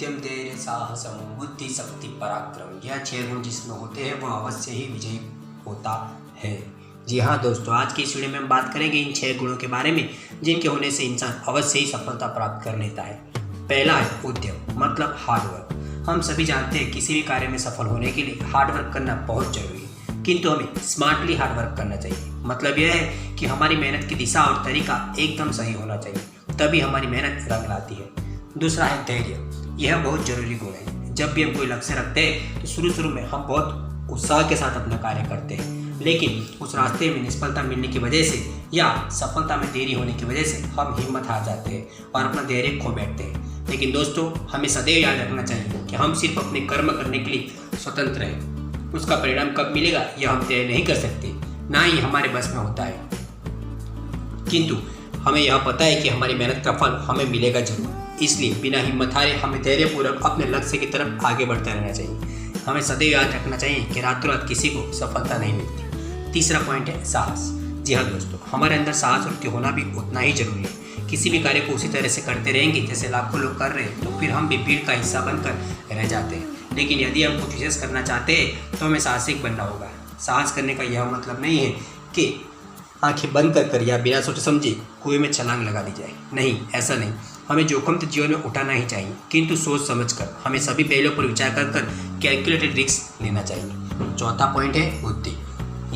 उद्यम, धैर्य, साहस, बुद्धि, शक्ति, पराक्रम, यह 6 गुण जिसमें होते हैं वह अवश्य ही विजयी होता है। जी हाँ दोस्तों, आज की इस वीडियो में हम बात करेंगे इन 6 गुणों के बारे में जिनके होने से इंसान अवश्य ही सफलता प्राप्त कर लेता है। पहला है उद्यम, मतलब हार्डवर्क। हम सभी जानते हैं किसी भी कार्य में सफल होने के लिए हार्डवर्क करना बहुत जरूरी है, किंतु हमें स्मार्टली हार्डवर्क करना चाहिए। मतलब यह है कि हमारी मेहनत की दिशा और तरीका एकदम सही होना चाहिए, तभी हमारी मेहनत रंग लाती है। दूसरा है धैर्य, यह बहुत जरूरी गुण है। जब भी हम कोई लक्ष्य रखते हैं तो शुरू में हम बहुत उत्साह के साथ अपना कार्य करते हैं, लेकिन उस रास्ते में निष्फलता मिलने की वजह से या सफलता में देरी होने की वजह से हम हिम्मत हार जाते हैं और अपना धैर्य खो बैठते हैं। लेकिन दोस्तों, हमें सदैव याद रखना चाहिए कि हम सिर्फ अपने कर्म करने के लिए स्वतंत्र हैं। उसका परिणाम कब मिलेगा यह हम तय नहीं कर सकते, ना ही हमारे बस में होता है, किंतु हमें यह पता है कि हमारी मेहनत का फल हमें मिलेगा जरूर। इसलिए बिना हिम्मत हारे हमें धैर्यपूर्वक अपने लक्ष्य की तरफ आगे बढ़ता रहना चाहिए। हमें सदैव याद रखना चाहिए कि रातों रात किसी को सफलता नहीं मिलती। तीसरा पॉइंट है साहस। जी हाँ दोस्तों, हमारे अंदर साहस और होना भी उतना ही जरूरी है। किसी भी कार्य को उसी तरह से करते रहेंगे जैसे लाखों लोग कर रहे हैं तो फिर हम भी भीड़ का हिस्सा बनकर रह जाते हैं। लेकिन यदि हम कुछ विशेष करना चाहते हैं तो हमें साहसिक बनना होगा। साहस करने का यह मतलब नहीं है कि आंखें बंद कर या बिना सोचे समझे कुएं में छलांग लगा दी जाए। नहीं, ऐसा नहीं। हमें जोखिम तो जीवन में उठाना ही चाहिए, किंतु सोच समझकर। हमें सभी पहलुओं पर विचार कर कैलकुलेटेड रिस्क लेना चाहिए। चौथा पॉइंट है बुद्धि।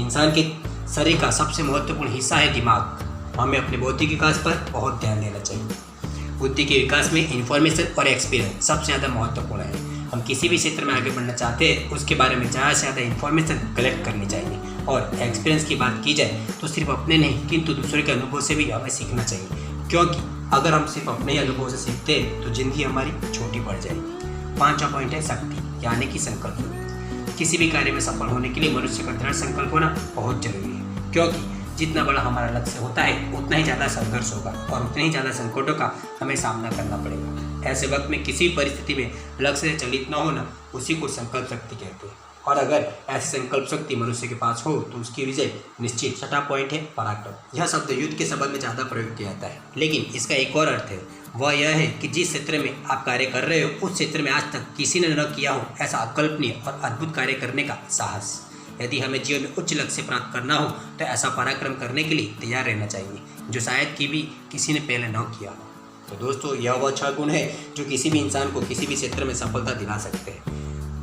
इंसान के शरीर का सबसे महत्वपूर्ण हिस्सा है दिमाग। हमें अपने बौद्धिक विकास पर बहुत ध्यान देना चाहिए। बुद्धि के विकास में इंफॉर्मेशन और एक्सपीरियंस सबसे ज़्यादा महत्वपूर्ण है। हम किसी भी क्षेत्र में आगे बढ़ना चाहते हैं उसके बारे में ज़्यादा से ज़्यादा इन्फॉर्मेशन कलेक्ट करनी चाहिए। और एक्सपीरियंस की बात की जाए तो सिर्फ अपने नहीं किंतु दूसरे के अनुभव से भी हमें सीखना चाहिए, क्योंकि अगर हम सिर्फ अपने ही अनुभव से सीखते हैं तो जिंदगी हमारी छोटी पड़ जाएगी। पांचवा पॉइंट है शक्ति, यानी कि संकल्प। किसी भी कार्य में सफल होने के लिए मनुष्य का दृढ़ संकल्प होना बहुत जरूरी है, क्योंकि जितना बड़ा हमारा लक्ष्य होता है उतना ही ज़्यादा संघर्ष होगा और उतने ही ज़्यादा संकटों का हमें सामना करना पड़ेगा। ऐसे वक्त में किसी भी परिस्थिति में लक्ष्य से चलित न होना, उसी को संकल्प शक्ति कहते हैं। और अगर ऐसी संकल्प शक्ति मनुष्य के पास हो तो उसकी विजय निश्चित। छठा पॉइंट है पराक्रम। यह शब्द युद्ध के संबंध में ज़्यादा प्रयोग किया जाता है, लेकिन इसका एक और अर्थ है। वह यह है कि जिस क्षेत्र में आप कार्य कर रहे हो उस क्षेत्र में आज तक किसी ने न किया हो ऐसा अकल्पनीय और अद्भुत कार्य करने का साहस। यदि हमें जीवन में उच्च लक्ष्य प्राप्त करना हो तो ऐसा पराक्रम करने के लिए तैयार रहना चाहिए जो शायद किसी ने पहले न किया हो। तो दोस्तों, यह वह 6 गुण है जो किसी भी इंसान को किसी भी क्षेत्र में सफलता दिला सकते हैं।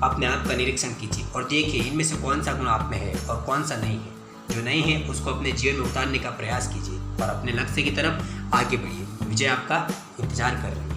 अपने आप का निरीक्षण कीजिए और देखिए इनमें से कौन सा गुण आप में है और कौन सा नहीं है। जो नहीं है उसको अपने जीवन में उतारने का प्रयास कीजिए और अपने लक्ष्य की तरफ आगे बढ़िए। विजय आपका इंतजार कर रही है।